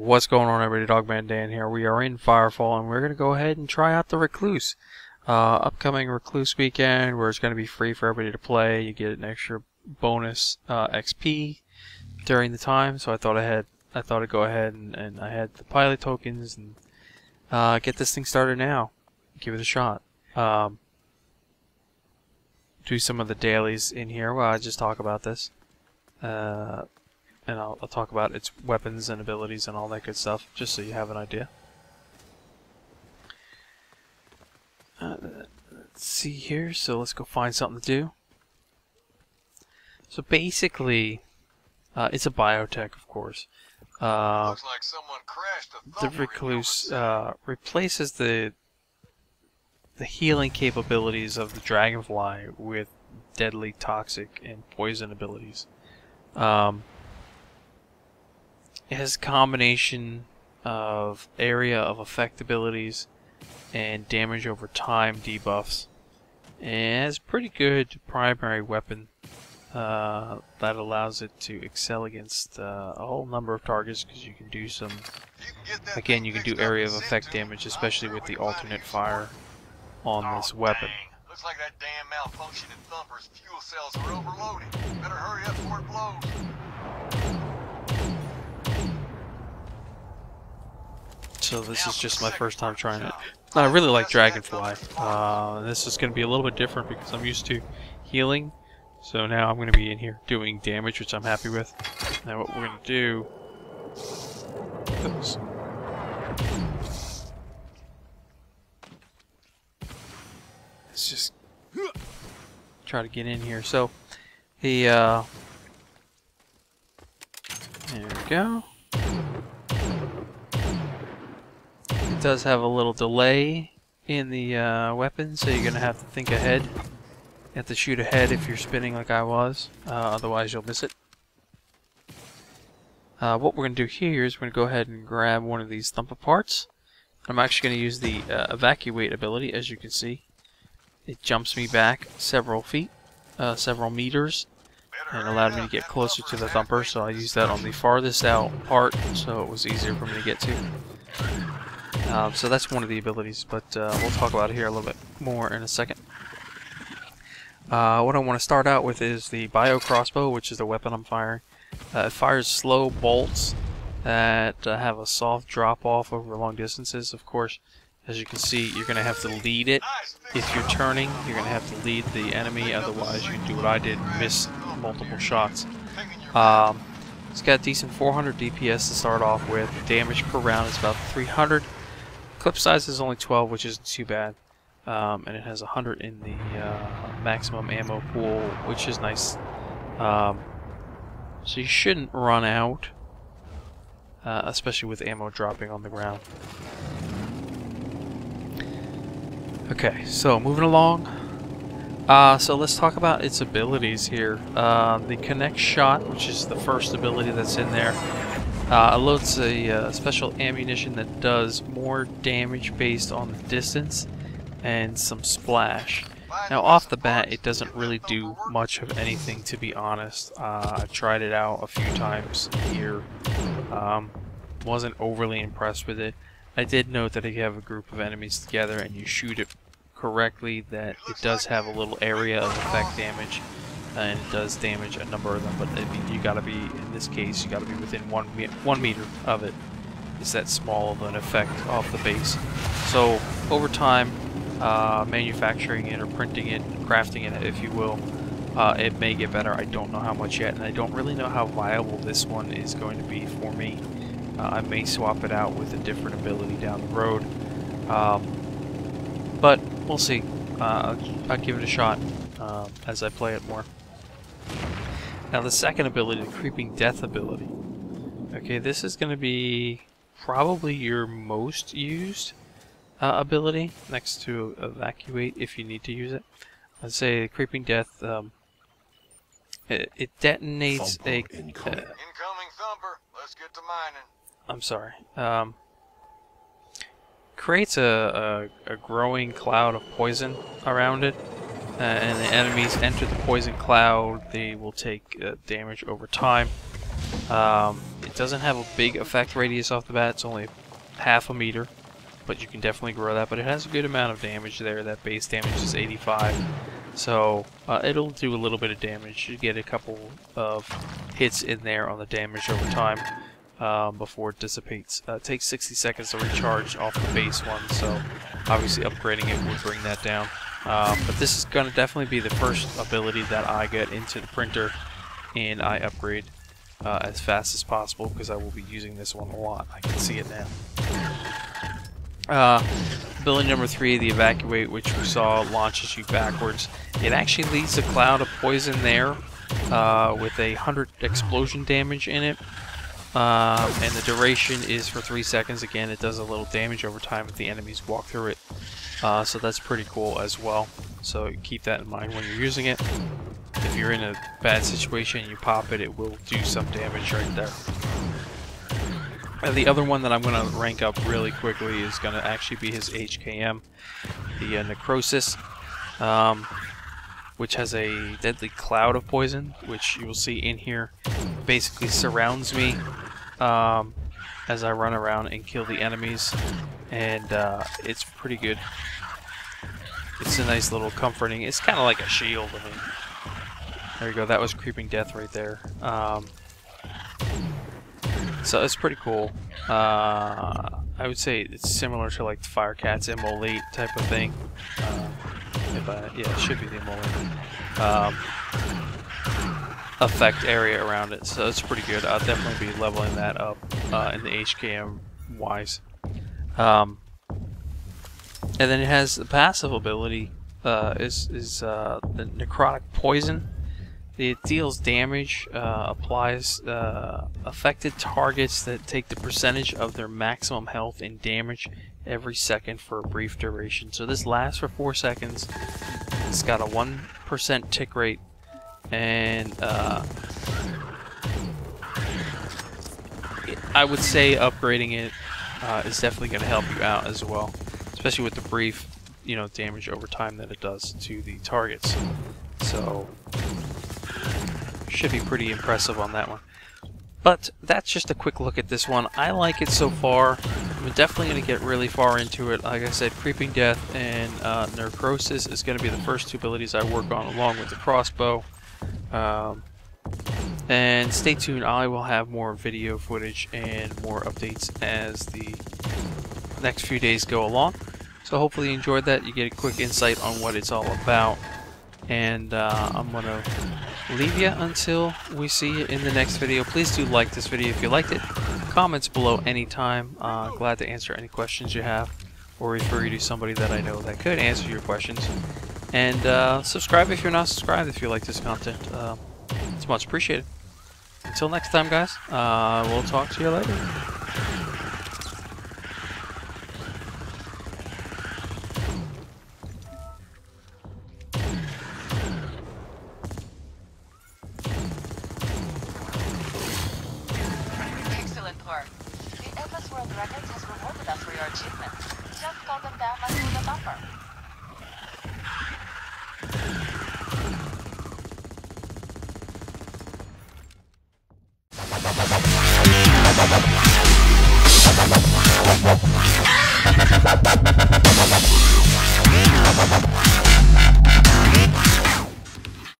What's going on, everybody? Dogman Dan here. We are in Firefall, and we're going to go ahead and try out the Recluse. Upcoming Recluse weekend, where it's going to be free for everybody to play. You get an extra bonus XP during the time. So I thought I'd go ahead and I had the pilot tokens and get this thing started now. Give it a shot. Do some of the dailies in here. Well, I just talk about this. And I'll talk about its weapons and abilities and all that good stuff, just so you have an idea. Let's see here, so let's go find something to do. So basically, it's a biotech, of course. Looks like someone crashed the Recluse replaces the healing capabilities of the Dragonfly with deadly, toxic, and poison abilities. It has a combination of area of effect abilities and damage over time debuffs. And it has a pretty good primary weapon that allows it to excel against a whole number of targets, because you can do some, again, you can do area of effect damage, especially with the alternate fire on this weapon. Looks like that damn malfunctioning Thumper's fuel cells are overloaded. Better hurry up before it blows. So this is just my first time trying it. I really like Dragonfly. This is going to be a little bit different because I'm used to healing. So now I'm going to be in here doing damage, which I'm happy with. Now what we're going to do... Oops. Let's just try to get in here. So the... there we go. It does have a little delay in the weapon, so you're going to have to think ahead. You have to shoot ahead if you're spinning like I was, otherwise you'll miss it. What we're going to do here is we're going to go ahead and grab one of these thumper parts. I'm actually going to use the evacuate ability. As you can see, it jumps me back several feet, several meters, and allowed me to get closer to the thumper, so I used that on the farthest out part, so it was easier for me to get to. So that's one of the abilities, but we'll talk about it here a little bit more in a second. What I want to start out with is the Bio Crossbow, which is the weapon I'm firing. It fires slow bolts that have a soft drop-off over long distances. Of course, as you can see, you're going to have to lead it. If you're turning, you're going to have to lead the enemy, otherwise you can do what I did, miss multiple shots. It's got decent 400 DPS to start off with. Damage per round is about 300. Clip size is only 12, which isn't too bad. And it has 100 in the maximum ammo pool, which is nice. So you shouldn't run out, especially with ammo dropping on the ground. Okay, so moving along. So let's talk about its abilities here. The Connect Shot, which is the first ability that's in there, loads a special ammunition that does more damage based on the distance and some splash. Now off the bat, it doesn't really do much of anything, to be honest. I tried it out a few times here. Wasn't overly impressed with it. I did note that if you have a group of enemies together and you shoot it correctly, that it does have a little area of effect damage, and it does damage a number of them, but I mean, you gotta be, in this case, you gotta be within 1 meter of it. It's that small of an effect off the base. So over time, manufacturing it or printing it, crafting it, if you will, it may get better. I don't know how much yet, and I don't really know how viable this one is going to be for me. I may swap it out with a different ability down the road, but we'll see. I'll give it a shot as I play it more. Now the second ability, the Creeping Death ability. Okay, this is going to be probably your most used ability, next to Evacuate if you need to use it. I'd say Creeping Death, it detonates a... Incoming Thumper, let's get to mining. I'm sorry. Creates a growing cloud of poison around it, and the enemies enter the poison cloud. They will take damage over time. It doesn't have a big effect radius off the bat. It's only half a meter, but you can definitely grow that. But it has a good amount of damage there. That base damage is 85, so it'll do a little bit of damage. You get a couple of hits in there on the damage over time before it dissipates. It takes 60 seconds to recharge off the base one, so obviously upgrading it would bring that down. But this is going to definitely be the first ability that I get into the printer and I upgrade as fast as possible, because I will be using this one a lot. I can see it now. Ability number 3, the Evacuate, which we saw launches you backwards. It actually leaves a cloud of poison there with 100 explosion damage in it. And the duration is for 3 seconds. Again, it does a little damage over time if the enemies walk through it. So that's pretty cool as well. So keep that in mind when you're using it. If you're in a bad situation and you pop it, it will do some damage right there. And the other one that I'm going to rank up really quickly is going to actually be his HKM, the Necrosis, which has a deadly cloud of poison, which you will see in here. Basically surrounds me as I run around and kill the enemies, and it's pretty good. It's a nice little comforting. It's kind of like a shield. I mean, there you go. That was Creeping Death right there. So it's pretty cool. I would say it's similar to like the Firecat's Immolate type of thing. Yeah, it should be the Immolate. Effect area around it, so it's pretty good. I'll definitely be leveling that up in the HKM wise. And then it has the passive ability is the Necrotic Poison. It deals damage, applies affected targets that take the percentage of their maximum health and damage every second for a brief duration. So this lasts for 4 seconds. It's got a 1% tick rate, and I would say upgrading it is definitely going to help you out as well, especially with the brief, damage over time that it does to the targets. So should be pretty impressive on that one. But that's just a quick look at this one. I like it so far. I'm definitely going to get really far into it. Like I said, Creeping Death and Necrosis is going to be the first 2 abilities I work on, along with the Crossbow. And stay tuned, I will have more video footage and more updates as the next few days go along. So hopefully you enjoyed that. You get a quick insight on what it's all about. And I'm going to leave you until we see you in the next video. Please do like this video if you liked it. Comments below anytime. Glad to answer any questions you have, or refer you to somebody that I know that could answer your questions. And subscribe if you're not subscribed if you like this content. It's much appreciated. Until next time, guys, we'll talk to you later.